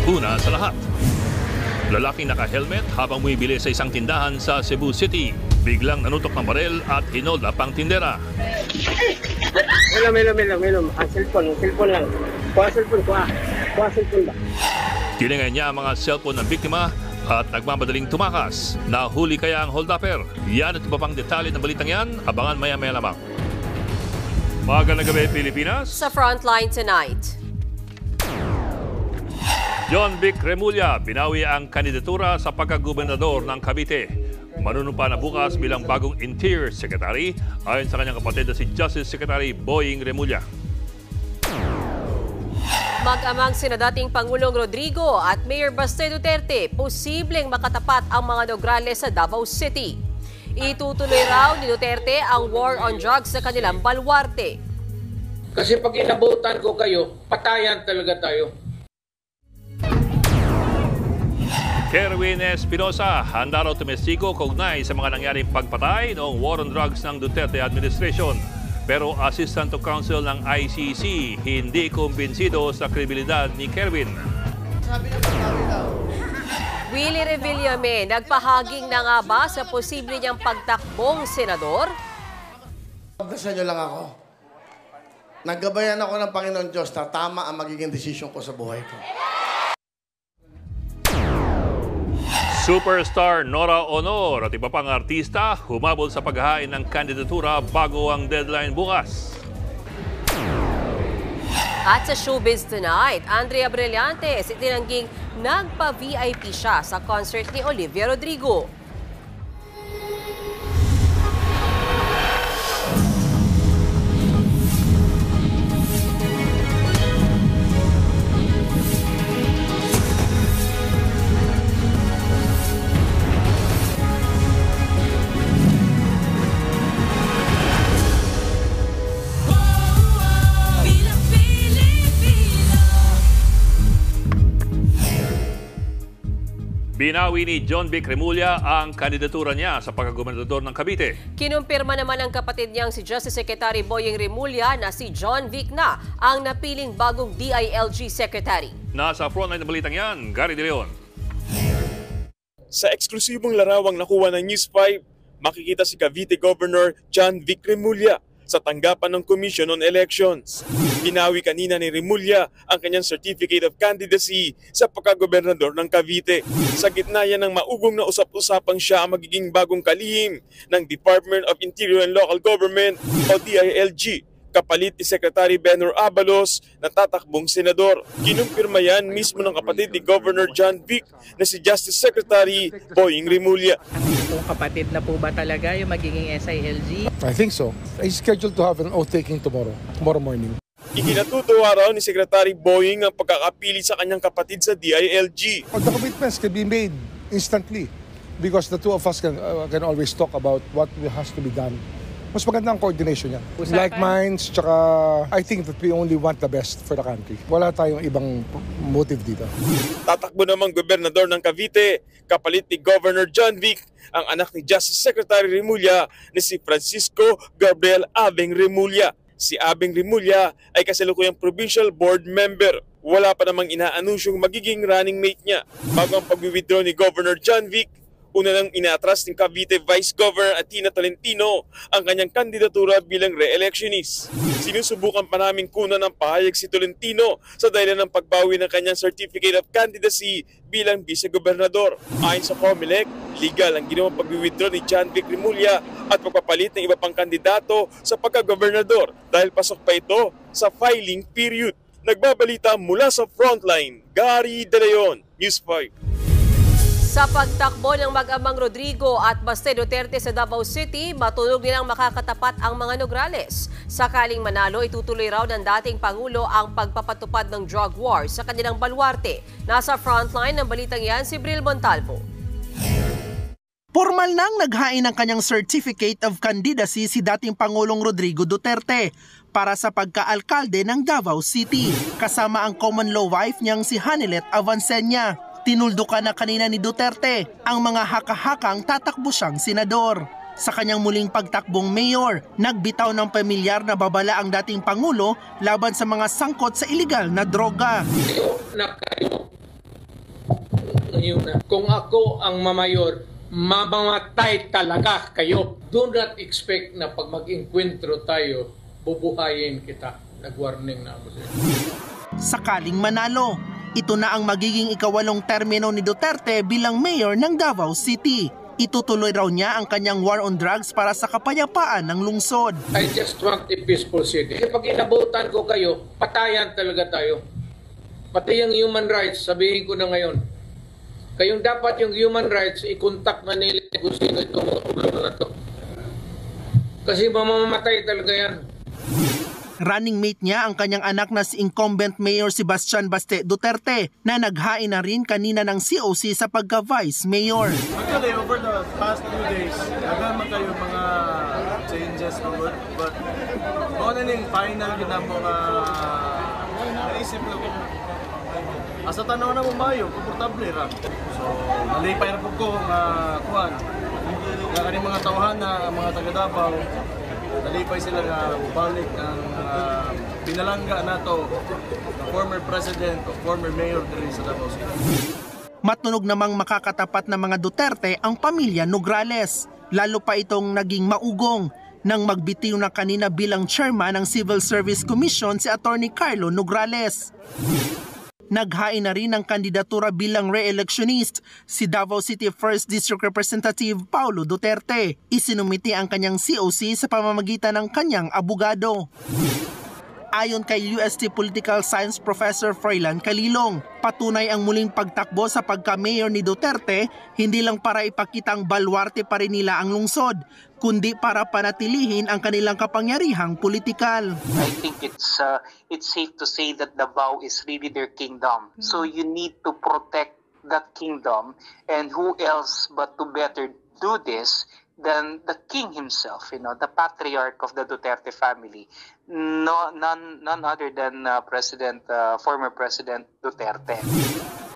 Una sa lahat, lalaking naka-helmet habang bumibili sa isang tindahan sa Cebu City. Biglang nanutok ng barel at hinolda pang tindera. Melo. Cellphone lang. Kuha cellphone ba? Tiningnan niya ang mga cellphone ng biktima at nagmamadaling tumakas. Nahuli kaya ang hold-upper? Yan at iba pang detalye ng balitang yan, abangan maya-maya lamang. Magandang gabi, Pilipinas. Sa Frontline tonight. John Vic Remulla binawi ang kandidatura sa pagkagobernador ng Cavite. Manunumpa na bukas bilang bagong Interior Secretary ayon sa kanyang kapatid na si Justice Secretary Boying Remulla. Mag-amang sina dating Pangulong Rodrigo at Mayor Baste Duterte posibleng makatapat ang mga Nograles sa Davao City. Itutuloy raw ni Duterte ang war on drugs sa kanilang baluarte. Kasi pag inabutan ko kayo, patayan talaga tayo. Kerwin Espinosa, handa raw tumestigo kaugnay sa mga nangyaring pagpatay noong war on drugs ng Duterte administration. Pero Assistant to Counsel ng ICC hindi kumbinsido sa kredibilidad ni Kerwin. Willie Revillame, nagpahaging na nga ba sa posible niyang pagtakbong senador? Pagdasal niyo lang ako. Naggabayan ako ng Panginoon Diyos na tama ang magiging desisyon ko sa buhay ko. Superstar Nora Honor at iba pang artista humabol sa paghahain ng kandidatura bago ang deadline bukas. At sa Showbiz Tonight, Andrea Brillantes itinangging nagpa-VIP siya sa concert ni Olivia Rodrigo. Binawi ni John Vic Remulla ang kandidatura niya sa pagkagobernador ng Cavite. Kinumpirma naman ng kapatid niyang si Justice Secretary Boying Remulla na si John Vic na ang napiling bagong DILG Secretary. Nasa frontline ng balitang yan, Gary De Leon. Sa eksklusibong larawang nakuha ng News 5, makikita si Cavite Governor John Vic Remulla sa tanggapan ng Commission on Elections. Binawi kanina ni Remulla ang kanyang Certificate of Candidacy sa pagkagobernador ng Cavite. Sa gitna yan ng maugong na usap-usapang siya ang magiging bagong kalihim ng Department of Interior and Local Government o DILG, kapalit ni Secretary Benhur Abalos na tatakbong senador. Kinumpirma yan mismo ng kapatid ni Governor John Vic na si Justice Secretary Boying Remulla. Kung kapatid na po ba talaga yung magiging SILG? I think so. He's scheduled to have an oath-taking tomorrow morning. Ikinatutuwa raw ni Secretary Boying ang pagkakapili sa kanyang kapatid sa DILG. The commitments can be made instantly because the two of us can always talk about what has to be done. Mas maganda ang coordination niya. Like minds, tsaka I think that we only want the best for the country. Wala tayong ibang motive dito. Tatakbo namang gobernador ng Cavite, kapalit ni Governor John Vic, ang anak ni Justice Secretary Remulla na si Francisco Gabriel Abeng Remulla. Si Abeng Remulla ay kasalukuyang provincial board member. Wala pa namang inaanunsyong magiging running mate niya. Bago ang pag-withdraw ni Governor John Vic, una nang inaatras ni Cavite Vice Governor Atina Tolentino ang kanyang kandidatura bilang re-electionist. Sinusubukan pa namin kunan ng pahayag si Tolentino sa dahilan ng pagbawi ng kanyang Certificate of Candidacy bilang vice-gobernador. Ayon sa COMELEC, legal ang ginawang pag-withdraw ni John Vic Remulla at pagpapalit ng iba pang kandidato sa pagkagobernador dahil pasok pa ito sa filing period. Nagbabalita mula sa Frontline, Gary De Leon, News 5. Sa pagtakbo ng mag-amang Rodrigo at Baste Duterte sa Davao City, matunog nilang makakatapat ang mga Nograles. Sakaling manalo, itutuloy raw ng dating Pangulo ang pagpapatupad ng drug war sa kanilang baluarte. Nasa frontline ng balitang yan si Bril Montalvo. Formal nang naghain ng kanyang Certificate of Candidacy si dating Pangulong Rodrigo Duterte para sa pagkaalkalde ng Davao City, kasama ang common law wife niyang si Hanilet Avancenia. Tinuldukan na kanina ni Duterte ang mga haka-hakang tatakbo siyang senador. Sa kanyang muling pagtakbong mayor, nagbitaw ng pamilyar na babala ang dating Pangulo laban sa mga sangkot sa iligal na droga. Na kayo inyo na kung ako ang mamayor, mamamatay talaga kayo. Do not expect na pag mag-enkwentro tayo, bubuhayin kita. Nag-warning na ako sa inyo. Sakaling manalo, ito na ang magiging ikawalong termino ni Duterte bilang mayor ng Davao City. Itutuloy raw niya ang kanyang war on drugs para sa kapayapaan ng lungsod. I just want a peaceful city. Kasi pag inabutan ko kayo, patayan talaga tayo. Pati yung human rights, sabihin ko na ngayon. Kayong dapat yung human rights, i-contact Manila kung sino itong problema na to. Kasi mamamatay talaga yan. Running mate niya ang kanyang anak na si incumbent Mayor Sebastian Baste Duterte na naghain na rin kanina ng COC sa pagka-vice mayor. Actually, over the past 2 days, nagama kayo mga changes ng work, but kung ano yung final yun ang mga naisip na ko. Asa tanaw na mo mayo, komportable ra. So, nalipay na po ko nga kuhan. Kaya mga tauhan na mga taga-Davao, nalipay sila nga balik ang pinalangga na to ng former president o former mayor diri sa Davao City. Matunog namang makakatapat na mga Duterte ang pamilya Nograles. Lalo pa itong naging maugong nang magbitiw na kanina bilang chairman ng Civil Service Commission si Attorney Carlo Nograles. Naghain na rin ng kandidatura bilang re-electionist si Davao City 1st District Representative Paulo Duterte. Isinumiti ang kanyang COC sa pamamagitan ng kanyang abogado. Ayon kay UST Political Science Professor Froilan Calilong, patunay ang muling pagtakbo sa pagka-mayor ni Duterte hindi lang para ipakitang balwarte pa rin nila ang lungsod, kundi para panatilihin ang kanilang kapangyarihang politikal. I think it's safe to say that Davao is really their kingdom. So you need to protect that kingdom, and who else but to better do this than the king himself, the patriarch of the Duterte family. None other than former President Duterte.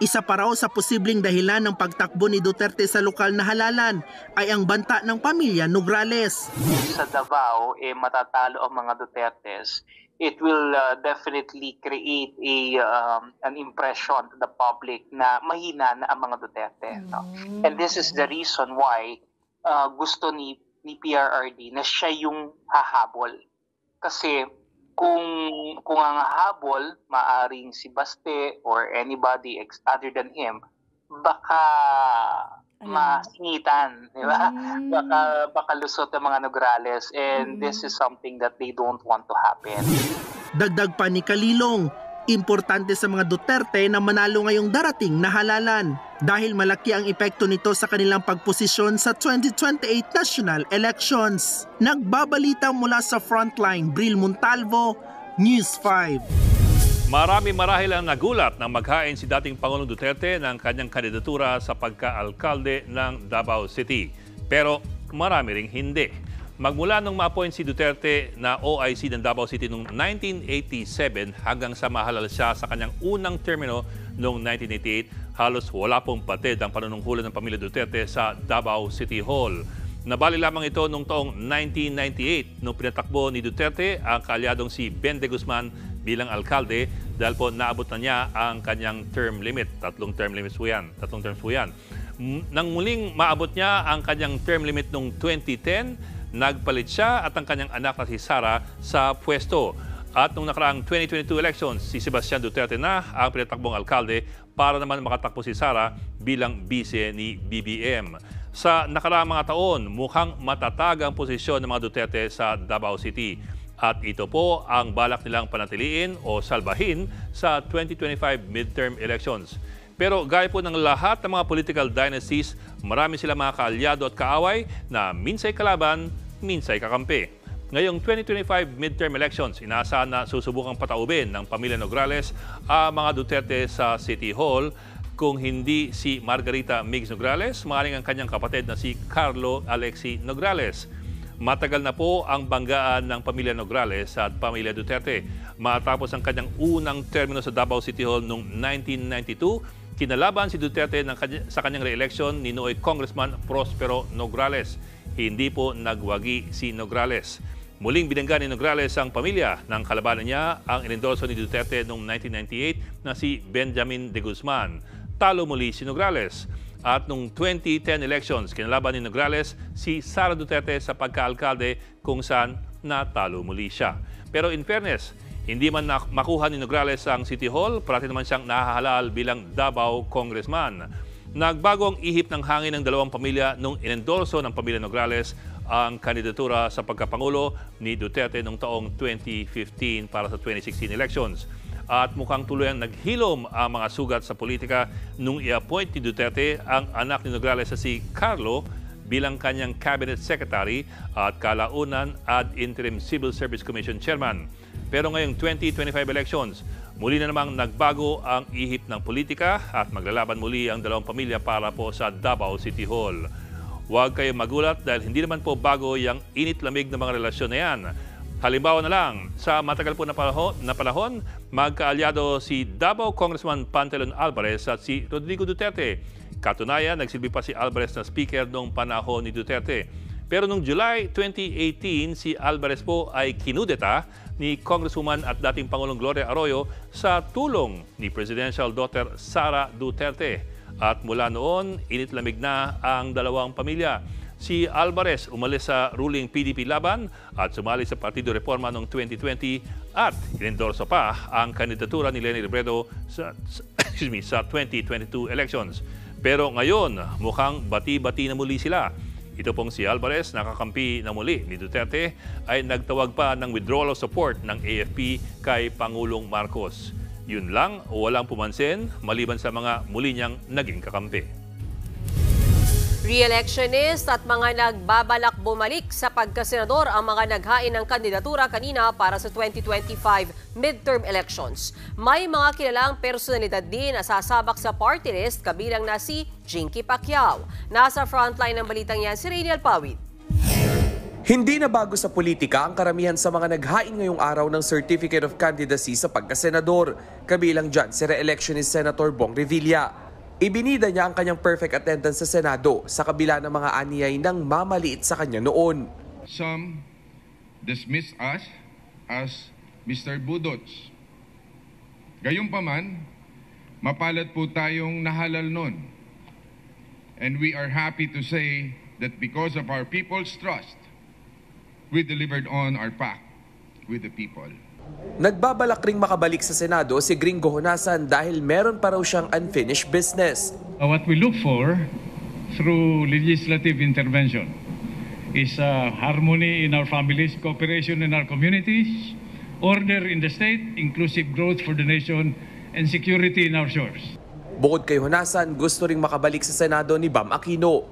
Isa pa raw sa posibleng dahilan ng pagtakbo ni Duterte sa lokal na halalan ay ang banta ng pamilya Nograles. Sa Davao, matatalo ang mga Dutertes. It will definitely create an impression to the public na mahina na ang mga Duterte. No? And this is the reason why gusto ni PRRD na siya yung hahabol. Kasi kung ang hahabol, maaring si Baste or anybody other than him, baka masingitan, di ba? Baka lusot ang mga Nograles, and this is something that they don't want to happen. Dagdag pa ni Calilong, importante sa mga Duterte na manalo ngayong darating na halalan dahil malaki ang epekto nito sa kanilang pagposisyon sa 2028 national elections. Nagbabalita mula sa Frontline, Bril Montalvo, News 5. Marami marahil ang nagulat nang maghain si dating Pangulong Duterte ng kanyang kandidatura sa pagka-alkalde ng Davao City. Pero marami ring hindi. Magmula nung ma-appoint si Duterte na OIC ng Davao City noong 1987 hanggang sa mahalal siya sa kanyang unang termino noong 1988, halos wala pong patid ang panunungkulan ng pamilya Duterte sa Davao City Hall. Nabali lamang ito noong taong 1998 nung pinatakbo ni Duterte ang kaalyadong si Ben de Guzman bilang alkalde dahil po naabot na niya ang kanyang term limit. Tatlong terms po yan. Nang muling maabot niya ang kanyang term limit noong 2010, nagpalit siya at ang kanyang anak na si Sara sa pwesto. At nung nakaraang 2022 elections, si Sebastian Duterte na ang pinatakbong alkalde para naman makatakbo si Sara bilang bise ni BBM. Sa nakaraang mga taon, mukhang matatag ang posisyon ng mga Duterte sa Davao City. At ito po ang balak nilang panatiliin o salbahin sa 2025 midterm elections. Pero gaya po ng lahat ng mga political dynasties, marami sila mga kaalyado at kaaway na minsay kalaban, minsay kakampi. Ngayong 2025 midterm elections, inaasahan na susubukang pataubin ng pamilya Nograles ang mga Duterte sa City Hall. Kung hindi si Margarita Migs Nograles, maaaring ang kanyang kapatid na si Carlo Alexi Nograles. Matagal na po ang banggaan ng pamilya Nograles at pamilya Duterte. Matapos ang kanyang unang termino sa Davao City Hall noong 1992, kinalaban si Duterte sa kanyang re-election ni Noy Congressman Prospero Nograles. Hindi po nagwagi si Nograles. Muling binangga ni Nograles ang pamilya ng kalabanan niya ang inendorso ni Duterte noong 1998 na si Benjamin de Guzman. talo muli si Nograles. At noong 2010 elections, kinalaban ni Nograles si Sara Duterte sa pagka-alkalde kung saan natalo muli siya. Pero in fairness, hindi man makuha ni Nograles ang City Hall, parati naman siyang nahahalal bilang Davao Congressman. Nagbago ang ihip ng hangin ng dalawang pamilya nung inendorso ng pamilya Nograles ang kandidatura sa pagkapangulo ni Duterte noong taong 2015 para sa 2016 elections. At mukhang tuluyang naghilom ang mga sugat sa politika nung i-appoint ni Duterte ang anak ni Nograles sa si Carlo bilang kanyang cabinet secretary at kalaunan ad interim Civil Service Commission chairman. Pero ngayong 2025 elections, muli na namang nagbago ang ihip ng politika at maglalaban muli ang dalawang pamilya para po sa Davao City Hall. Huwag kayong magulat dahil hindi naman po bago yung init-lamig na mga relasyon na yan. Halimbawa na lang, sa matagal po na panahon, magkaalyado si Davao Congressman Pantelon Alvarez at si Rodrigo Duterte. Katunayan, nagsilbi pa si Alvarez na speaker noong panahon ni Duterte. Pero noong July 2018, si Alvarez po ay kinudeta ni Congresswoman at dating Pangulong Gloria Arroyo sa tulong ni Presidential daughter Sara Duterte. At mula noon, init-lamig na ang dalawang pamilya. Si Alvarez umalis sa ruling PDP laban at sumali sa Partido Reforma noong 2020 at inendorso pa ang kandidatura ni Leni Robredo sa 2022 elections. Pero ngayon, mukhang bati-bati na muli sila. Ito pong si Alvarez, nakakampi na muli ni Duterte, ay nagtawag pa ng withdrawal of support ng AFP kay Pangulong Marcos. Yun lang, walang pumansin maliban sa mga muli niyang naging kakampi. Re-electionist at mga nagbabalak bumalik sa pagkasenador ang mga naghain ng kandidatura kanina para sa 2025 midterm elections. May mga kilalang personalidad din na sasabak sa party list kabilang na si Jinky Pacquiao. Nasa frontline ng balitang yan si Rainiel Pawid. Hindi na bago sa politika ang karamihan sa mga naghain ngayong araw ng Certificate of Candidacy sa pagkasenador. Kabilang dyan si re-electionist Senator Bong Revilla. Ibinida niya ang kanyang perfect attendance sa Senado sa kabila ng mga aniyay ng mamaliit sa kanya noon. Some dismiss us as Mr. Budots. Gayunpaman, mapalad po tayong nahalal nun. And we are happy to say that because of our people's trust, we delivered on our pact with the people. Nagbabalak ring makabalik sa Senado si Gringo Honasan dahil meron pa raw siyang unfinished business. What we look for through legislative intervention is harmony in our families, cooperation in our communities, order in the state, inclusive growth for the nation, and security in our shores. Bukod kay Honasan, gusto ring makabalik sa Senado ni Bam Aquino.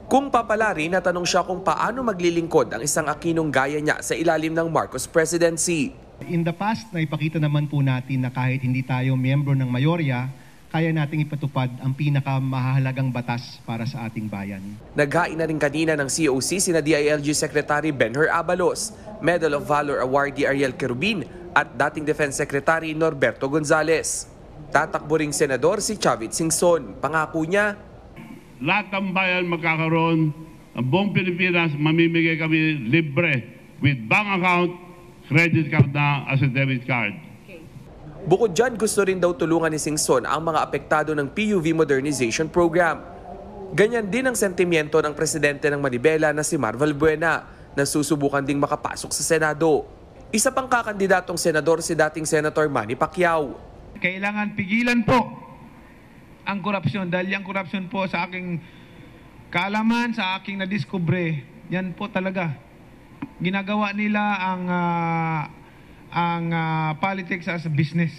Kung papalari, natanong siya kung paano maglilingkod ang isang Aquinong gaya niya sa ilalim ng Marcos presidency. In the past, naipakita naman po natin na kahit hindi tayo miyembro ng mayorya, kaya nating ipatupad ang pinakamahalagang batas para sa ating bayan. Naghain na rin kanina ng COC sina DILG Secretary Benher Abalos, Medal of Valor awardee Ariel Querubin at dating Defense Secretary Norberto Gonzales. Tatakbo ring senador si Chavit Singson. Pangako niya, lahat ng bayan magkakaroon, ang buong Pilipinas, mamimigay kami libre with bank account, credit card na as a debit card. Bukod dyan, gusto rin daw tulungan ni Singson ang mga apektado ng PUV Modernization Program. Ganyan din ang sentimiento ng presidente ng Manibela na si Mar Valbuena na susubukan ding makapasok sa Senado. Isa pang kakandidatong senador si dating Senator Manny Pacquiao. Kailangan pigilan po ang korupsyon dahil yung korupsyon po sa aking kaalaman, sa aking nadiskubre, yan po talaga. Ginagawa nila ang politics as a business.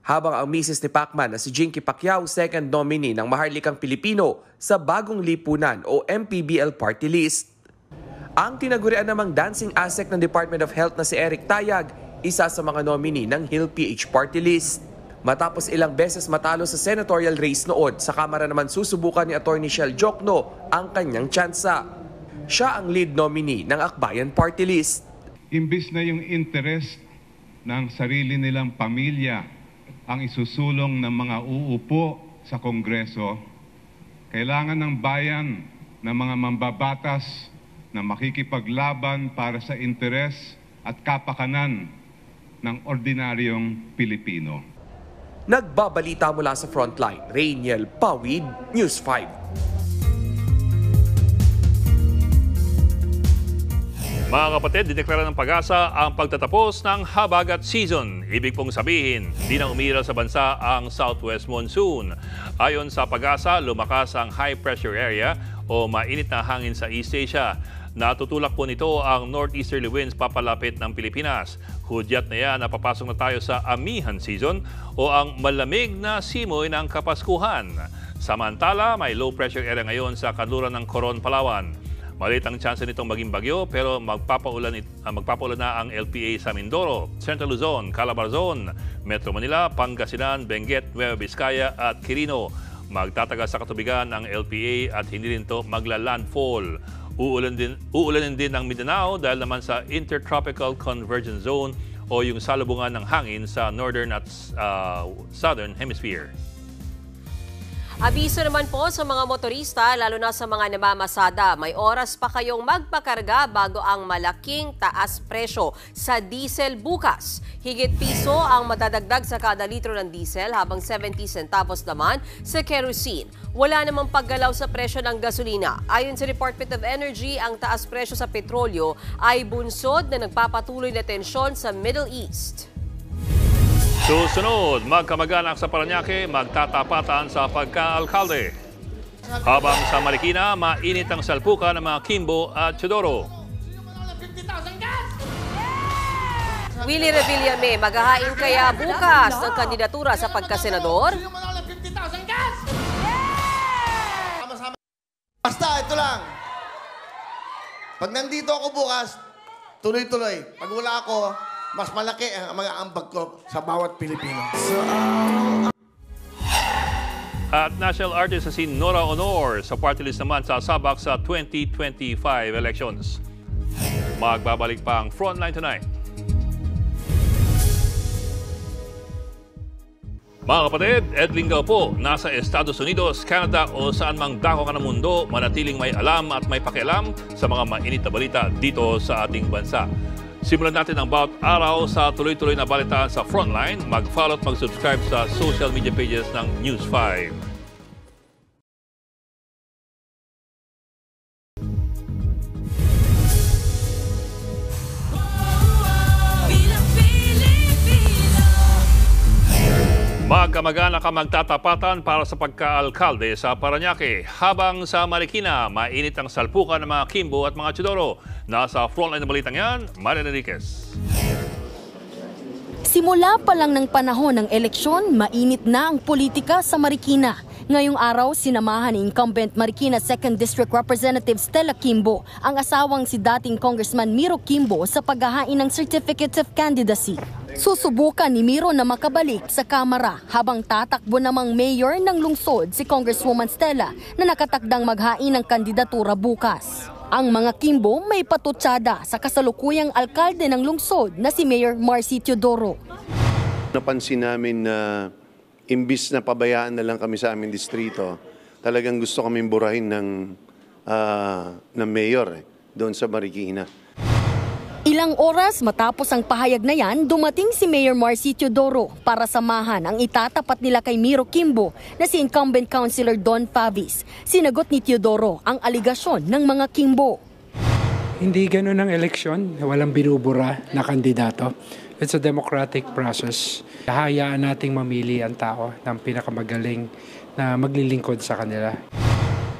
Habang ang misis ni Pacman na si Jinky Pacquiao, second nominee ng Maharlikang Pilipino sa Bagong Lipunan o MPBL party list. Ang tinagurian namang dancing asset ng Department of Health na si Eric Tayag, isa sa mga nominee ng Hill PH party list. Matapos ilang beses matalo sa senatorial race noon, sa Kamara naman susubukan ni Atty. Shell Jokno ang kanyang tsansa. Siya ang lead nominee ng Akbayan Party List. Imbis na yung interest ng sarili nilang pamilya ang isusulong ng mga uupo sa Kongreso, kailangan ng bayan ng mga mambabatas na makikipaglaban para sa interes at kapakanan ng ordinaryong Pilipino. Nagbabalita mula sa Frontline, Rainiel Pawid, News 5. Mga kapatid, dineklara ng Pag-asa ang pagtatapos ng habagat season. Ibig pong sabihin, di na umiral sa bansa ang southwest monsoon. Ayon sa Pag-asa, lumakas ang high pressure area o mainit na hangin sa East Asia. Natutulak po nito ang northeasterly winds papalapit ng Pilipinas. Hudyat na yan, napapasok na tayo sa amihan season o ang malamig na simoy ng Kapaskuhan. Samantala, may low pressure area ngayon sa kanluran ng Coron, Palawan. Maliit ang tsansa nitong maging bagyo pero magpapaulan na ang LPA sa Mindoro, Central Luzon, Calabarzon, Metro Manila, Pangasinan, Benguet, Nueva Vizcaya at Quirino. Magtatagal sa katubigan ang LPA at hindi rin ito magla-landfall. Uulanin din ang Mindanao dahil naman sa Intertropical Convergence Zone o yung salubungan ng hangin sa Northern at Southern Hemisphere. Abiso naman po sa mga motorista, lalo na sa mga namamasada, may oras pa kayong magpakarga bago ang malaking taas presyo sa diesel bukas. Higit piso ang madadagdag sa kada litro ng diesel habang 70 centavos naman sa kerosene. Wala namang paggalaw sa presyo ng gasolina. Ayon sa Department of Energy, ang taas presyo sa petrolyo ay bunsod na nagpapatuloy na tensyon sa Middle East. Susunod, magkamag-anak sa Parañaque, magtatapatan sa pagka-alkalde. Habang sa Marikina, mainit ang salpukan ng mga Kimbo at Teodoro. Willie Revillame, maghahain kaya bukas ng kandidatura sa pagkasenador? Basta, ito lang. Pag nandito ako bukas, tuloy-tuloy. Pag wala ako, mas malaki ang mga ambag ko sa bawat Pilipino. At national artist na si Nora Honor sa party list naman sa sabak sa 2025 elections. Magbabalik pa ang Frontline tonight. Mga kapatid, Ed Lingao po, nasa Estados Unidos, Canada o saan mang dako ka ng mundo, manatiling may alam at may pakialam sa mga mainit na balita dito sa ating bansa. Simulan natin ang bawat araw sa tuloy-tuloy na balitaan sa Frontline. Mag-follow at mag-subscribe sa social media pages ng News 5. Magkamag-anak ang magtatapatan para sa pagka-alkalde sa Parañaque. Habang sa Marikina, mainit ang salpukan ng mga Kimbo at mga Teodoro. Nasa Frontline na balitang yan, Marian Enriquez. Simula pa lang ng panahon ng eleksyon, mainit na ang politika sa Marikina. Ngayong araw, sinamahan ni incumbent Marikina 2nd District Representative Stella Kimbo ang asawang si dating Congressman Miro Kimbo sa paghahain ng Certificate of Candidacy. Susubukan ni Miro na makabalik sa Kamara habang tatakbo namang mayor ng lungsod si Congresswoman Stella na nakatakdang maghain ng kandidatura bukas. Ang mga Kimbo may patutsada sa kasalukuyang alkalde ng lungsod na si Mayor Marcy Teodoro. Napansin namin na imbis na pabayaan na lang kami sa aming distrito, talagang gusto kaming burahin ng mayor doon sa Marikina. Ilang oras matapos ang pahayag na yan, dumating si Mayor Marcy Teodoro para samahan ang itatapat nila kay Miro Kimbo na si incumbent Councilor Don Favis. Sinagot ni Teodoro ang aligasyon ng mga Kimbo. Hindi ganun ang eleksyon, walang binubura na kandidato. It's a democratic process. Hayaan nating mamili ang tao ng pinakamagaling na maglilingkod sa kanila.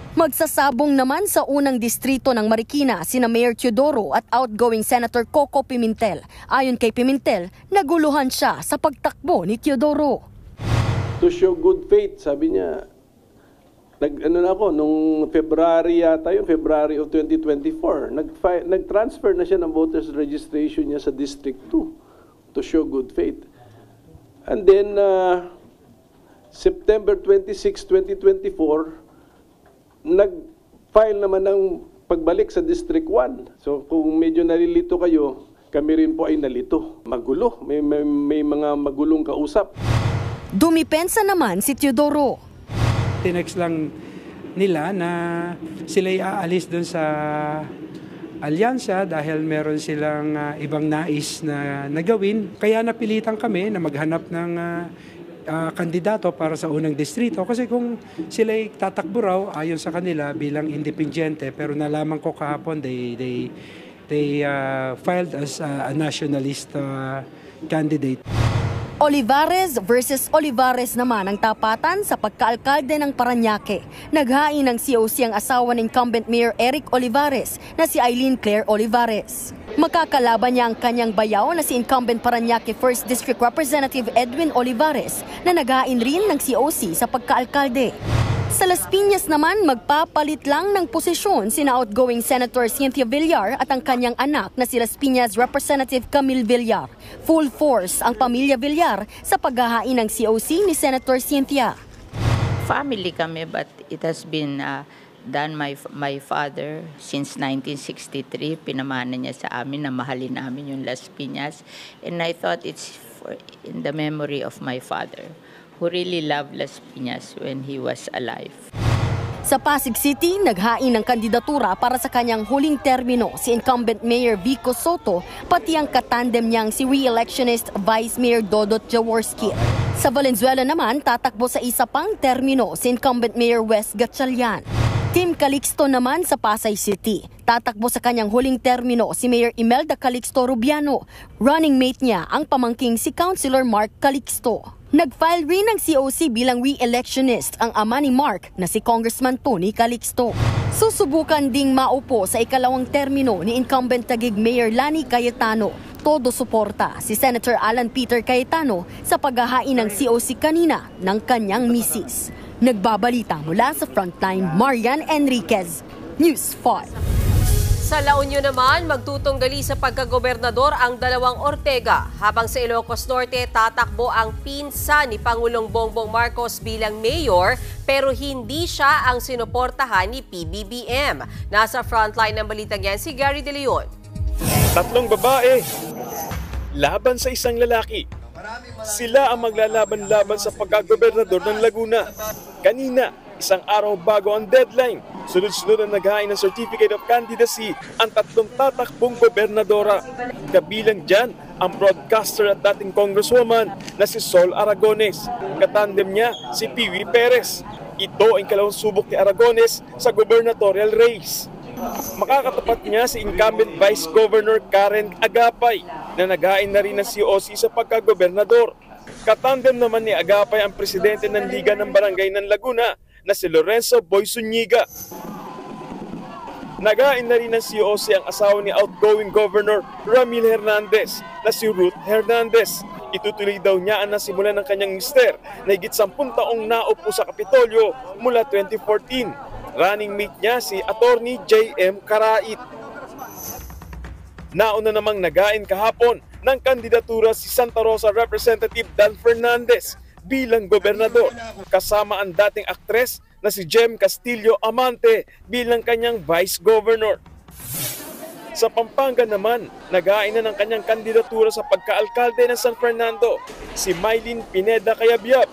Magsasabong naman sa unang distrito ng Marikina sina Mayor Teodoro at outgoing Senator Coco Pimentel. Ayon kay Pimentel, naguluhan siya sa pagtakbo ni Teodoro. To show good faith, sabi niya, nung February yata yun, February of 2024, nag-transfer na siya ng voters registration niya sa District 2 to show good faith. And then, September 26, 2024, nag-file naman ng pagbalik sa District 1. So kung medyo nalilito kayo, kami rin po ay nalito. Magulo, may mga magulong kausap. Dumipensa naman si Teodoro. Tinext lang nila na sila'y aalis doon sa alyansa dahil meron silang ibang nais na gawin. Kaya napilitan kami na maghanap ng kandidato para sa unang distrito. Kasi kung sila'y tatakbo raw ayon sa kanila bilang independyente, pero nalaman ko kahapon they filed as a nationalist candidate. Olivares versus Olivares naman ang tapatan sa pagkaalkalde ng Parañaque. Naghain ng COC ang asawa ng incumbent Mayor Eric Olivares na si Eileen Claire Olivares. Makakalaban niya ang kanyang bayaw na si incumbent Parañaque 1st District Representative Edwin Olivares na naghain rin ng COC sa pagkaalkalde. Sa Las Piñas naman, magpapalit lang ng posisyon sina outgoing Senator Cynthia Villar at ang kanyang anak na si Las Piñas Representative Camille Villar. Full force ang pamilya Villar sa paghahain ng COC ni Senator Cynthia. Family kami, but it has been done my father since 1963. Pinamana niya sa amin na mahalin namin yung Las Piñas. And I thought it's in the memory of my father, who really loved Las Piñas when he was alive. Sa Pasig City, naghain ng kandidatura para sa kanyang huling termino si incumbent Mayor Vico Soto, pati ang katandem niyang si re-electionist Vice Mayor Dodot Jaworski. Sa Valenzuela naman, tatakbo sa isa pang termino si incumbent Mayor Wes Gatchalian. Tim Calixto naman sa Pasay City. Tatakbo sa kanyang huling termino si Mayor Imelda Calixto Rubiano. Running mate niya ang pamangking si Councilor Mark Calixto. Nag-file rin ng COC bilang re-electionist ang ama ni Mark na si Congressman Tony Calixto. Susubukan ding maupo sa ikalawang termino ni incumbent tagig Mayor Lani Cayetano. Todo suporta si Senator Alan Peter Cayetano sa paghahain ng COC kanina ng kanyang misis. Nagbabalita mula sa Frontline, Marian Enriquez, News 5. Sa La Union naman, magtutunggali sa pagkagobernador ang dalawang Ortega. Habang sa Ilocos Norte, tatakbo ang pinsan ni Pangulong Bongbong Marcos bilang mayor, pero hindi siya ang sinuportahan ni PBBM. Nasa frontline ng balitang yan si Gary De Leon. Tatlong babae, laban sa isang lalaki. Sila ang maglalaban-laban sa pagkagobernador ng Laguna. Kanina, isang araw bago ang deadline, sunod-sunod ang naghain ng Certificate of Candidacy ang tatlong tatakbong gobernadora. Kabilang dyan ang broadcaster at dating congresswoman na si Sol Aragones. Katandem niya si Piwi Perez. Ito ang ikalawang subok ni Aragones sa gubernatorial race. Makakatapat niya si incumbent Vice Governor Karen Agapay na naghain na rin ng COC sa pagkagobernador. Katandem naman ni Agapay ang presidente ng Liga ng Barangay ng Laguna na si Lorenzo Boy Zuniga. Naghain na rin ng COC ang asawa ni outgoing Governor Ramil Hernandez na si Ruth Hernandez. Itutuloy daw niya ang nasimulan ng kanyang mister na higit 10 taong naupo sa Kapitolyo mula 2014. Running mate niya si Attorney J.M. Karait. Nauna namang naghain kahapon ng kandidatura si Santa Rosa Representative Dan Fernandez bilang gobernador, kasama ang dating aktres na si Jem Castillo Amante bilang kanyang vice governor. Sa Pampanga naman, naghain na ng kanyang kandidatura sa pagkaalkalde ng San Fernando si Mylene Pineda Cayabyab.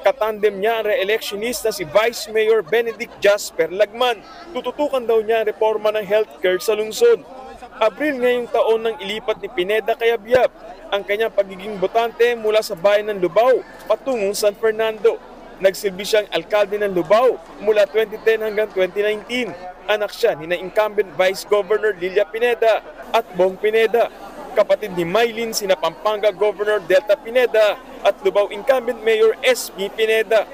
Katandem niya ang re-electionist na si Vice Mayor Benedict Jasper Lagman. Tututukan daw niya ang reforma ng healthcare sa lungsod. Abril ngayong taon nang ilipat ni Pineda Cayabyab ang kanyang pagiging botante mula sa bayan ng Lubao patungong San Fernando. Nagsilbi siyang alkalde ng Lubao mula 2010 hanggang 2019. Anak siya ni na incumbent Vice Governor Lilia Pineda at Bong Pineda. Kapatid ni Mylene sina Pampanga Governor Delta Pineda at Lubao incumbent Mayor S.B. Pineda.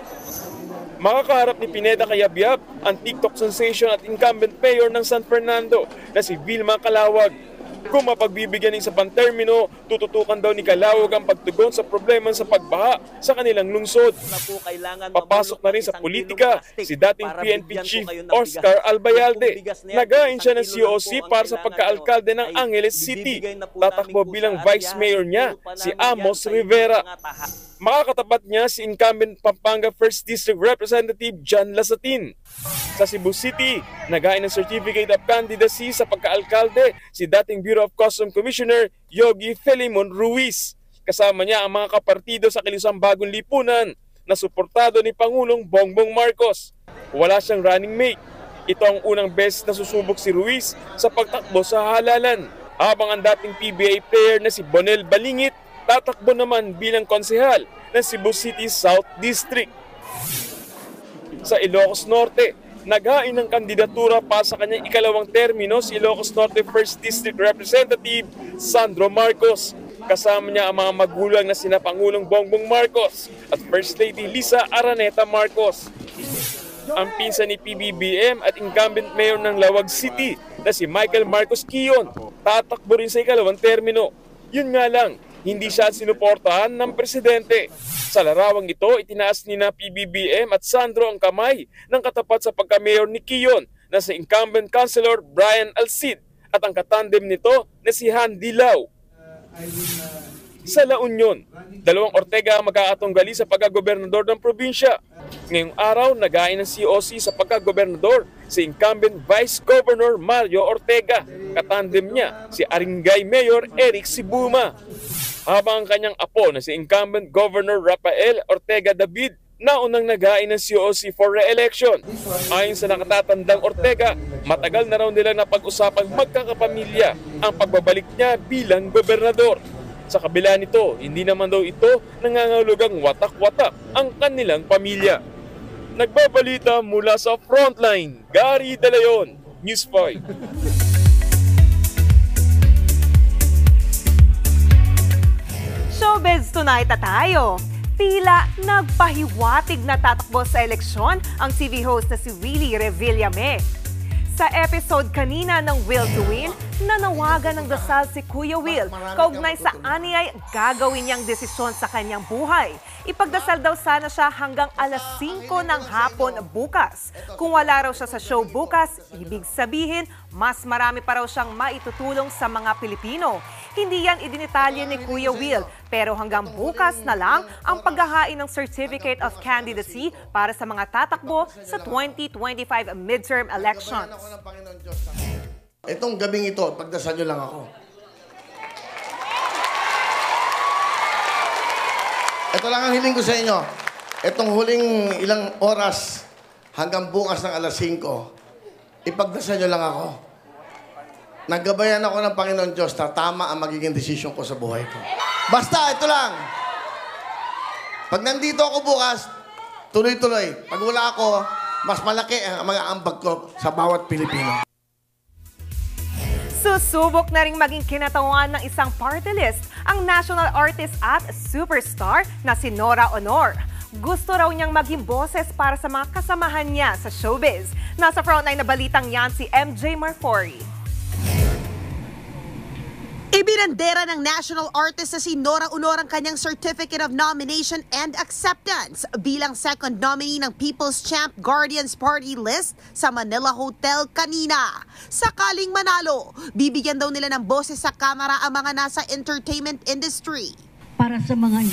Makakaharap ni Pineda Cayabyab ang TikTok sensation at incumbent mayor ng San Fernando na si Vilma Calawag. Kung mapagbibigyan ng isa pang termino, tututukan daw ni Calawag ang pagtugon sa problema sa pagbaha sa kanilang lungsod. Papasok na rin sa politika si dating PNP Chief Oscar Albayalde. Naghain siya ng COC para sa pagkaalkalde ng Angeles City. Tatakbo bilang vice mayor niya si Amos Rivera. Makakatapat niya si incumbent Pampanga 1st District Representative John Lasatin. Sa Cebu City, naghain ng Certificate of Candidacy sa pagkaalkalde si dating Bureau of Customs Commissioner Yogi Felimon Ruiz. Kasama niya ang mga kapartido sa Kilusang Bagong Lipunan na suportado ni Pangulong Bongbong Marcos. Wala siyang running mate. Ito ang unang beses na susubok si Ruiz sa pagtakbo sa halalan. Habang ang dating PBA player na si Bonel Balingit tatakbo naman bilang konsehal ng Cebu City South District. Sa Ilocos Norte, naghain ng kandidatura pa sa kanyang ikalawang termino si Ilocos Norte 1st District Representative Sandro Marcos. Kasama niya ang mga magulang na sina Pangulong Bongbong Marcos at First Lady Lisa Araneta Marcos. Ang pinsan ni PBBM at incumbent mayor ng Lawag City na si Michael Marcos Kiyon tatakbo rin sa ikalawang termino. Yun nga lang, hindi siya sinuportahan ng presidente. Sa larawang ito, itinaas ni na PBBM at Sandro ang kamay ng katapat sa pagka-mayor ni Kiyon na si incumbent councilor Brian Alcid at ang katandem nito na si Han Dilaw. Sa La Union, dalawang Ortega ang magkakatunggali sa pagkagobernador ng probinsya. Ngayong araw, nagain ng COC sa pagkagobernador si incumbent Vice Governor Mario Ortega. Katandem niya si Aringay Mayor Eric Sibuma. Habang ang kanyang apo na si incumbent Governor Rafael Ortega David naunang naghain ng COC for re-election. Ayon sa nakatatandang Ortega, matagal na raw nila napag-usapang magkakapamilya ang pagbabalik niya bilang gobernador. Sa kabila nito, hindi naman daw ito nangangahulugang watak-watak ang kanilang pamilya. Nagbabalita mula sa Frontline, Gary De Leon, News 5. Showbiz Tonight na tayo. Tila nagpahiwatig na tatakbo sa eleksyon ang TV host na si Willie Revillame. Sa episode kanina ng Will to Win, nanawagan ng dasal si Kuya Will kaugnay sa aniyay gagawin niyang desisyon sa kanyang buhay. Ipagdasal daw sana siya hanggang alas 5 ng hapon bukas. Kung wala raw siya sa show bukas, ibig sabihin, mas marami pa raw siyang maitutulong sa mga Pilipino. Hindi yan idinitalye ni Kuya Will, pero hanggang bukas na lang ang paghahain ng Certificate of Candidacy para sa mga tatakbo sa 2025 midterm elections. Itong gabing ito, pagdasal nyo lang ako. Ito lang ang hiling ko sa inyo. Itong huling ilang oras hanggang bukas ng alas 5, ipagdasal nyo lang ako. Naggabayan ako ng Panginoon Diyos na tama ang magiging desisyon ko sa buhay ko. Basta, ito lang. Pag nandito ako bukas, tuloy-tuloy. Pag wala ako, mas malaki ang mga ambag ko sa bawat Pilipino. Susubok na rin maging kinatawan ng isang party list ang national artist at superstar na si Nora Honor. Gusto raw niyang maging boses para sa mga kasamahan niya sa showbiz. Nasa frontline na balitang yan si MJ Marfori. Ibinandera ng national artist na si Nora Honor ang kanyang Certificate of Nomination and Acceptance bilang second nominee ng People's Champ Guardians Party List sa Manila Hotel kanina. Sakaling manalo, bibigyan daw nila ng boses sa kamera ang mga nasa entertainment industry. Para sa mga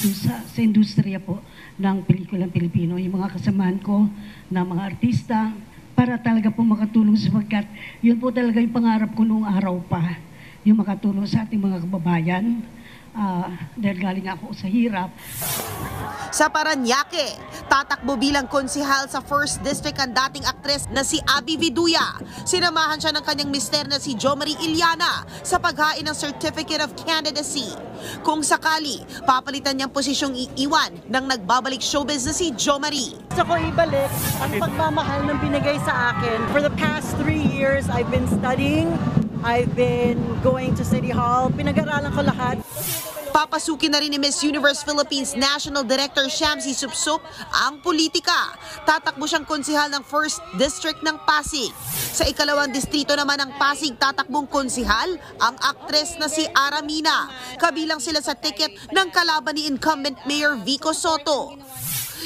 sa industriya po ng pelikulang Pilipino, yung mga kasamahan ko na mga artista, para talaga po makatulong sapagkat yun po talaga yung pangarap ko noong araw pa. Yung makatulong sa ating mga kababayan dahil galing ako sa hirap. Sa Paranaque, tatakbo bilang konsihal sa 1st District ang dating aktres na si Abby Viduya. Sinamahan siya ng kanyang mister na si Jo Marie Iliana sa paghain ng Certificate of Candidacy. Kung sakali, papalitan niyang posisyong iiwan ng nagbabalik showbiz na si Jo Marie. Gusto ko ibalik ang pagmamahal ng binigay sa akin. For the past 3 years, I've been studying. I've been going to City Hall. Pinag-aralan ko lahat. Papasukin na rin ni Miss Universe Philippines National Director Shamsi Supsup ang politika. Tatakbo siyang konsihal ng 1st District ng Pasig. Sa ikalawang distrito naman ng Pasig, tatakbong konsihal ang aktres na si Aramina. Kabilang sila sa ticket ng kalaban ni incumbent Mayor Vico Soto.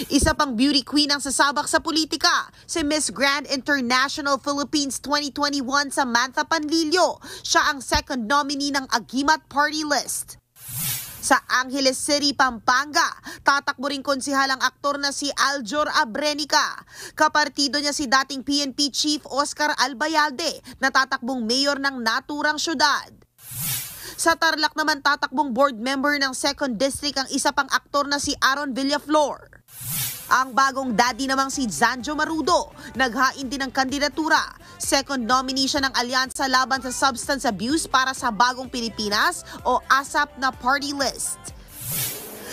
Isa pang beauty queen ang sasabak sa politika, si Miss Grand International Philippines 2021 Samantha Panlilio. Siya ang second nominee ng Agimat Party List. Sa Angeles City, Pampanga, tatakbo ring konsihal ang aktor na si Aljor Abrenica. Kapartido niya si dating PNP Chief Oscar Albayalde na tatakbong mayor ng naturang syudad. Sa Tarlac naman, tatakbong board member ng 2nd District ang isa pang aktor na si Aaron Villaflor. Ang bagong daddy namang si Zanjo Marudo, naghain din ng kandidatura. Second nominee siya ng Alyansa Laban sa Substance Abuse para sa Bagong Pilipinas o ASAP na party list.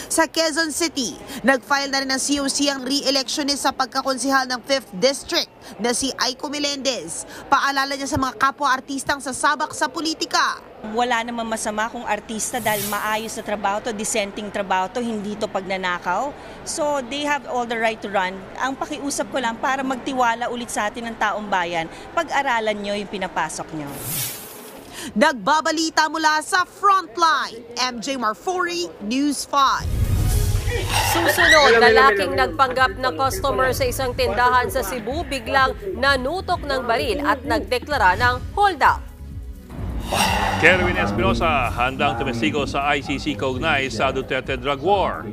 Sa Quezon City, nag-file na rin ng COC ang re-electionist sa pagkakonsihal ng 5th District na si Aiko Melendez. Paalala niya sa mga kapwa-artistang sasabak sa politika. Wala namang masama kung artista dahil maayos na trabaho to, dissenting trabaho to, hindi to pagnanakaw. So they have all the right to run. Ang pakiusap ko lang para magtiwala ulit sa atin ng taong bayan, pag-aralan nyo yung pinapasok nyo. Nagbabalita mula sa Frontline, MJ Marfori, News 5. Susunod, lalaking nagpanggap na customer sa isang tindahan sa Cebu biglang nanutok ng baril at nagdeklara ng hold up. Kerwin Espinosa handang tumestigo sa ICC kaugnay sa Duterte drug war.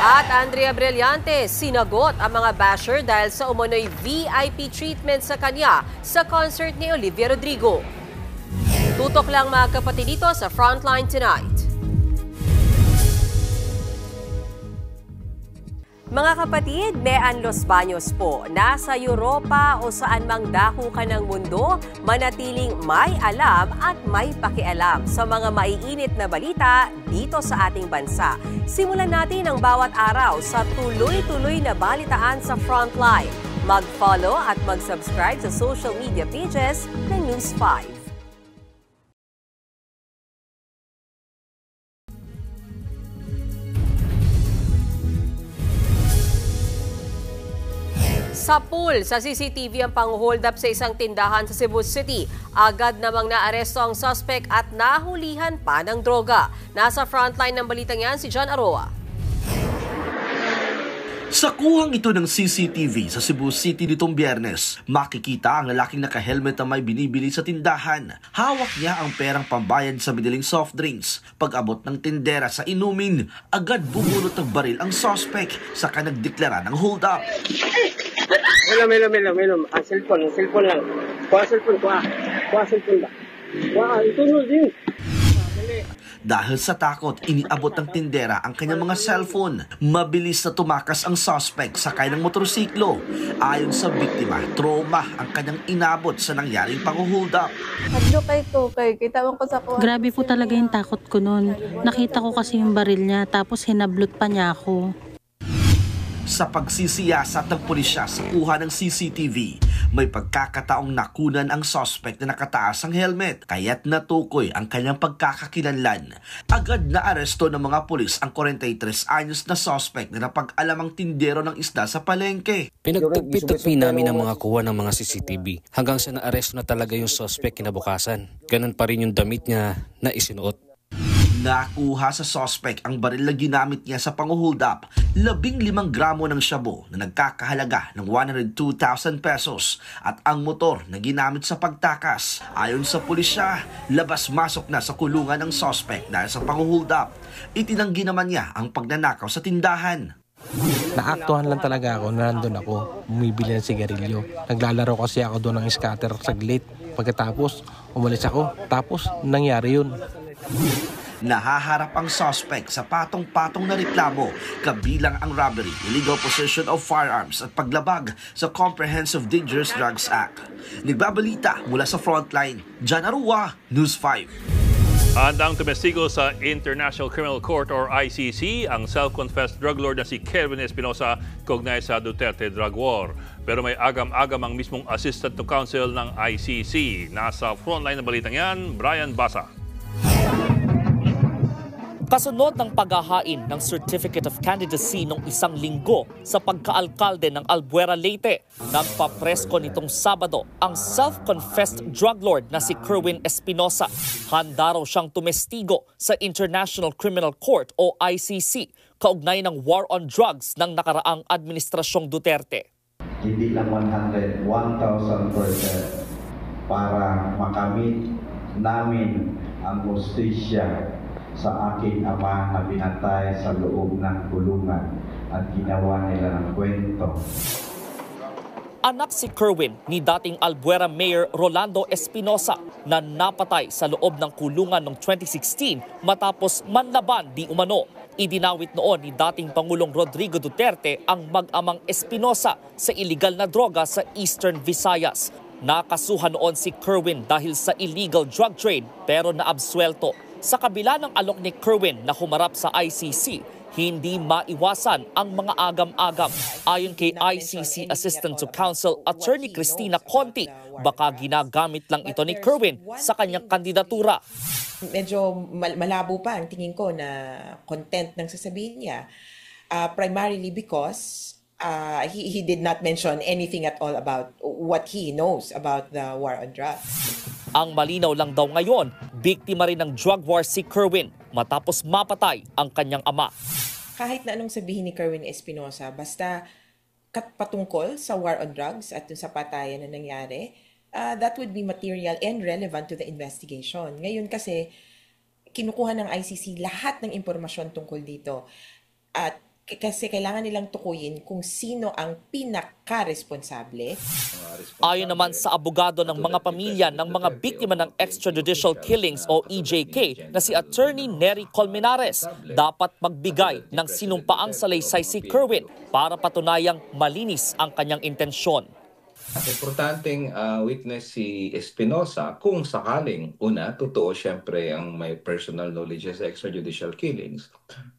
At Andrea Brillantes sinagot ang mga basher dahil sa umano'y VIP treatment sa kanya sa concert ni Olivia Rodrigo. Tutok lang mga kapatid dito sa Frontline Tonight. Mga kapatid, Mean Los Baños po. Nasa Europa o saan mang dako ka ng mundo, manatiling may alam at may pakialam sa mga maiinit na balita dito sa ating bansa. Simulan natin ang bawat araw sa tuloy-tuloy na balitaan sa Frontline. Mag-follow at mag-subscribe sa social media pages ng News 5. Sa pool, sa CCTV ang pang-hold up sa isang tindahan sa Cebu City. Agad namang naaresto ang suspect at nahulihan pa ng droga. Nasa frontline ng balitang yan si John Aroa. Sa kuhang ito ng CCTV sa Cebu City nitong Biyernes, makikita ang lalaking naka-helmet na may binibili sa tindahan. Hawak niya ang perang pambayad sa madaling soft drinks. Pag-abot ng tindera sa inumin, agad bumulot ng baril ang suspect, saka nagdeklara ng hold up. Melo. Cellphone lang. Kuha cellphone ba? Itunod din. Dahil sa takot, iniabot ng tindera ang kanyang mga cellphone. Mabilis na tumakas ang suspect sakay ng motorsiklo. Ayon sa biktima, trauma ang kanyang inabot sa nangyaring pang-hold up. Grabe po talaga yung takot ko noon. Nakita ko kasi yung baril niya tapos hinablot pa niya ako. Sa pagsisiyasat ng pulisya sa kuha ng CCTV, may pagkakataong nakunan ang suspect na nakataas ang helmet, kaya't natukoy ang kanyang pagkakakilanlan. Agad na aresto ng mga pulis ang 43 anyos na suspect na napag-alamang tindero ng isda sa palengke. Pinagtagpi-tagpi namin ang mga kuha ng mga CCTV hanggang sa naaresto na talaga yung suspect kinabukasan. Ganun pa rin yung damit niya na isinuot. Nakuha sa suspect ang baril na ginamit niya sa pang-hold up, 15 gramo ng shabu na nagkakahalaga ng 102,000 pesos at ang motor na ginamit sa pagtakas. Ayon sa pulisya, labas-masok na sa kulungan ng suspect dahil sa pang-hold up. Itinanggi naman niya ang pagnanakaw sa tindahan. Naaktuhan lang talaga ako na nandun ako, bumibili ng sigarilyo. Naglalaro kasi ako doon ng scatter saglit. Pagkatapos, umalis ako. Tapos, nangyari yun. Nahaharap ang suspect sa patong-patong na reklamo, kabilang ang robbery, illegal possession of firearms at paglabag sa Comprehensive Dangerous Drugs Act. Nagbabalita mula sa Frontline, John Arua, News 5. Handang tumestigo sa International Criminal Court or ICC ang self-confessed drug lord na si Kerwin Espinosa kaugnay sa Duterte drug war. Pero may agam-agam ang mismong assistant to counsel ng ICC. Nasa frontline ng balitang yan, Brian Basa. Kasunod ng paghahain ng Certificate of Candidacy noong isang linggo sa pagkaalkalde ng Albuera, Leyte, nagpapresko nitong Sabado ang self-confessed drug lord na si Kerwin Espinosa. Handa raw siyang tumestigo sa International Criminal Court o ICC kaugnay ng war on drugs ng nakaraang administrasyong Duterte. Hindi lang 100, 1,000% para makamit namin ang hustisya sa aking ama na binatay sa loob ng kulungan at ginawa nila ng kwento. Anak si Kerwin ni dating Albuera Mayor Rolando Espinosa na napatay sa loob ng kulungan noong 2016 matapos manlaban di umano. Idinawit noon ni dating Pangulong Rodrigo Duterte ang mag-amang Espinosa sa iligal na droga sa Eastern Visayas. Nakasuhan noon si Kerwin dahil sa illegal drug trade pero naabsuelto. Sa kabila ng alok ni Kerwin na humarap sa ICC, hindi maiwasan ang mga agam-agam. Ayon kay ICC Assistant to Counsel Attorney Cristina Conti, baka ginagamit lang ito ni Kerwin sa kanyang kandidatura. Medyo malabo pa ang tingin ko na content ng sasabihin niya. Primarily because he did not mention anything at all about what he knows about the war on drugs. Ang malinaw lang daw ngayon, biktima rin ng drug war si Kerwin matapos mapatay ang kanyang ama. Kahit na anong sabihin ni Kerwin Espinosa, basta patungkol sa war on drugs at sa patayan na nangyari, that would be material and relevant to the investigation. Ngayon kasi, kinukuha ng ICC lahat ng impormasyon tungkol dito. At kasi kailangan nilang tukuyin kung sino ang pinaka-responsable. Ayon naman sa abogado ng mga pamilya ng mga biktima ng extrajudicial killings o EJK na si Attorney Nery Colmenares, dapat magbigay ng sinumpaang salaysay si Kerwin para patunayang malinis ang kanyang intensyon. Importanteng witness si Espinosa kung sakaling, una, totoo siyempre ang may personal knowledge sa extrajudicial killings.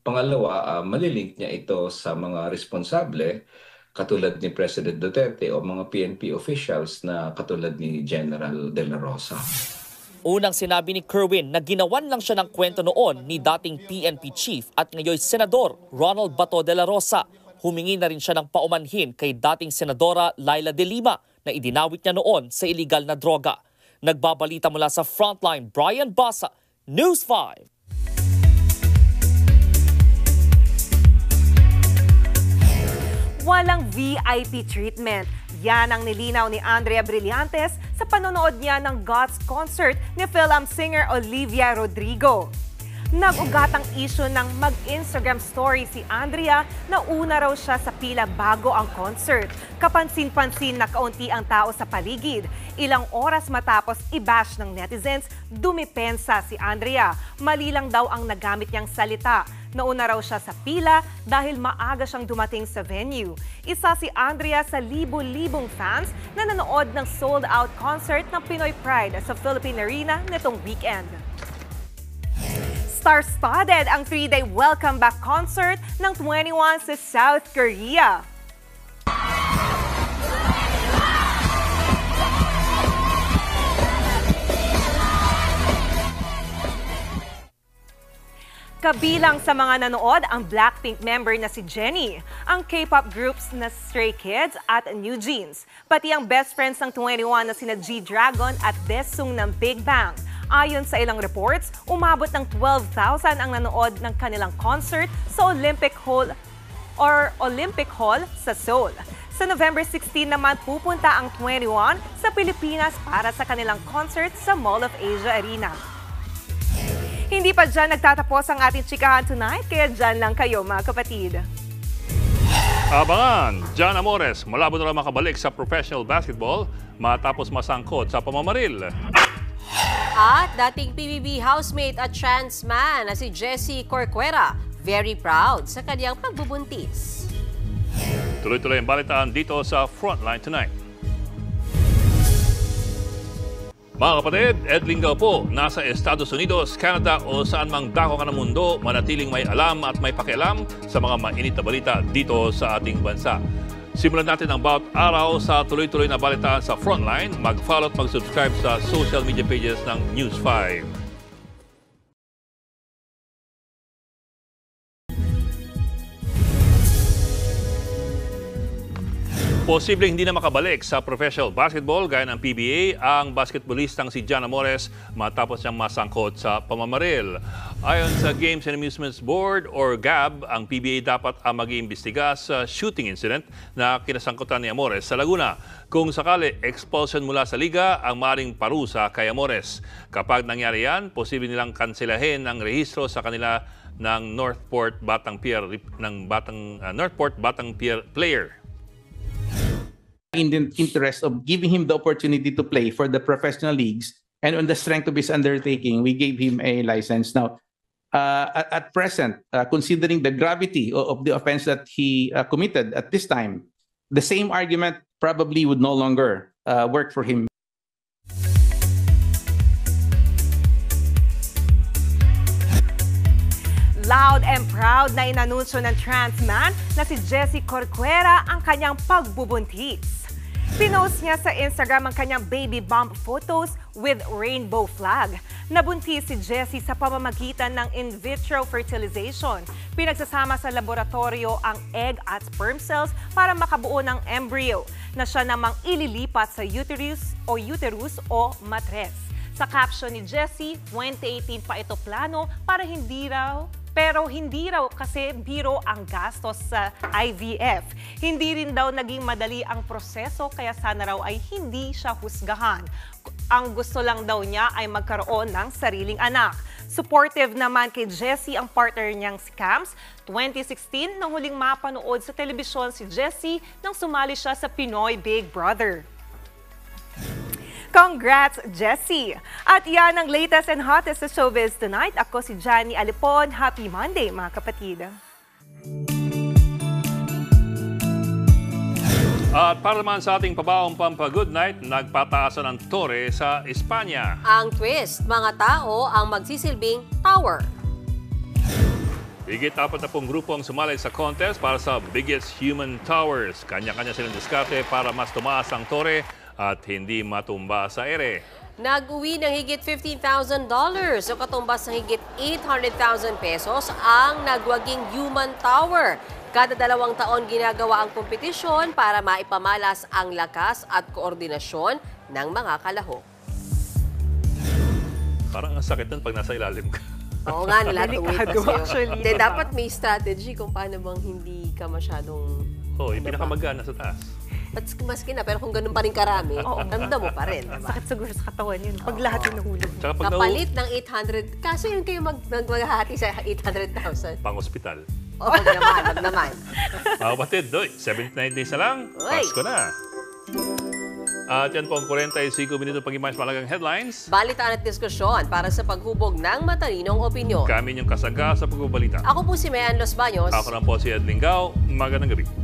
Pangalawa, malilink niya ito sa mga responsable katulad ni President Duterte o mga PNP officials na katulad ni General De La Rosa. Unang sinabi ni Kerwin na ginawan lang siya ng kwento noon ni dating PNP chief at ngayon Senador Ronald Bato de la Rosa. Humingi na rin siya ng paumanhin kay dating Senadora Laila de Lima na idinawit niya noon sa iligal na droga. Nagbabalita mula sa Frontline, Brian Basa, News 5. Walang VIP treatment. Yan ang nilinaw ni Andrea Brillantes sa panonood niya ng God's concert ni film singer Olivia Rodrigo. Nag-ugatang issue ng mag-Instagram story si Andrea na una raw siya sa pila bago ang concert. Kapansin-pansin na kaunti ang tao sa paligid. Ilang oras matapos i-bash ng netizens, dumipensa si Andrea. Mali lang daw ang nagamit niyang salita. Nauna raw siya sa pila dahil maaga siyang dumating sa venue. Isa si Andrea sa libo-libong fans na nanood ng sold-out concert ng Pinoy Pride sa Philippine Arena nitong weekend. Star-studded ang 3-day welcome back concert ng 21 sa South Korea. Kabilang sa mga nanood ang Blackpink member na si Jennie, ang K-pop groups na Stray Kids at New Jeans, pati ang best friends ng 21 na sina G-Dragon at Daesung ng Big Bang. Ayon sa ilang reports, umabot ng 12,000 ang nanood ng kanilang concert sa Olympic Hall sa Seoul. Sa November 16 naman pupunta ang 21 sa Pilipinas para sa kanilang concert sa Mall of Asia Arena. Hindi pa dyan nagtatapos ang ating chikahan tonight, kaya dyan lang kayo mga kapatid. Abangan, John Amores, malabo na lang makabalik sa professional basketball matapos masangkot sa pamamaril. At dating PBB housemate at trans man na si Jessie Corcuera, very proud sa kanyang pagbubuntis. Tuloy-tuloy ang balitaan dito sa Frontline Tonight. Mga kapatid, Ed Lingao po, nasa Estados Unidos, Canada o saan mang dako ka ng mundo, manatiling may alam at may pakialam sa mga mainit na balita dito sa ating bansa. Simulan natin ang bawat araw sa tuloy-tuloy na balitaan sa Frontline. Mag-follow at mag-subscribe sa social media pages ng News 5. Posibleng hindi na makabalik sa professional basketball gaya ng PBA ang basketballistang si John Amores matapos niyang masangkot sa pamamaril. Ayon sa Games and Amusements Board or GAB, ang PBA dapat ang mag-iimbestiga sa shooting incident na kinasangkutan ni Amores sa Laguna. Kung sakali expulsion mula sa liga ang maaaring parusa kay Amores. Kapag nangyari yan, posible nilang kanselahin ang rehistro sa kanila ng Northport Batang Pier player. In the interest of giving him the opportunity to play for the professional leagues and on the strength of his undertaking, we gave him a license. Now, at present, considering the gravity of the offense that he committed at this time, the same argument probably would no longer work for him. Loud and proud na inanunsyo ng trans man na si Jessie Corcuera ang kanyang pagbubuntis. Pinost niya sa Instagram ang kanyang baby bump photos with rainbow flag. Nabuntis si Jessie sa pamamagitan ng in vitro fertilization. Pinagsasama sa laboratorio ang egg at sperm cells para makabuo ng embryo na siya namang ililipat sa uterus o matres. Sa caption ni Jessie, 2018 pa ito plano para hindi raw kasi biro ang gastos sa IVF. Hindi rin daw naging madali ang proseso kaya sana raw ay hindi siya husgahan. Ang gusto lang daw niya ay magkaroon ng sariling anak. Supportive naman kay Jessie ang partner niyang si Cams. 2016 nang huling mapanood sa telebisyon si Jessie nang sumali siya sa Pinoy Big Brother. Congrats, Jessie! At yan ang latest and hottest sa Showbiz Tonight. Ako si Johnny Alipon. Happy Monday, mga kapatid. At para naman sa ating pabaong Pampa-Good Night, nagpataasan ng tore sa Espanya. Ang twist, mga tao ang magsisilbing tower. Higit 40 grupo ang sumali sa contest para sa Biggest Human Towers. Kanya-kanya silang diskarte para mas tumaas ang tore at hindi matumba sa ere. Nag-uwi ng higit $15,000 o katumbas ng higit 800,000 pesos ang nagwaging Human Tower. Kada 2 taon ginagawa ang kompetisyon para maipamalas ang lakas at koordinasyon ng mga kalahok. Parang ang sakit nun pag nasa ilalim ka. Oo nga, lahat actually. Dapat may strategy kung paano bang hindi ka masyadong... Yung pinakamagana sa taas. Maski na, pero kung ganun pa rin karami, ramdam mo pa rin. Diba? Sakit siguro sa katawan yun. Pag lahat yung nahulog. Kapalit ng 800, kaso yun kayo maghahati sa 800,000. Pang-ospital. Oo, wag naman. Mga kapatid, 79 days na lang, Pasko na. At yan po ang 45 minuto pag-imas malagang headlines. Balitaan at diskusyon para sa paghubog ng matalinong opinyon. Kami yung kasaga sa pagbabalita. Ako po si Mayan Los Baños. Ako lang po si Ed Lingao. Magandang gabi.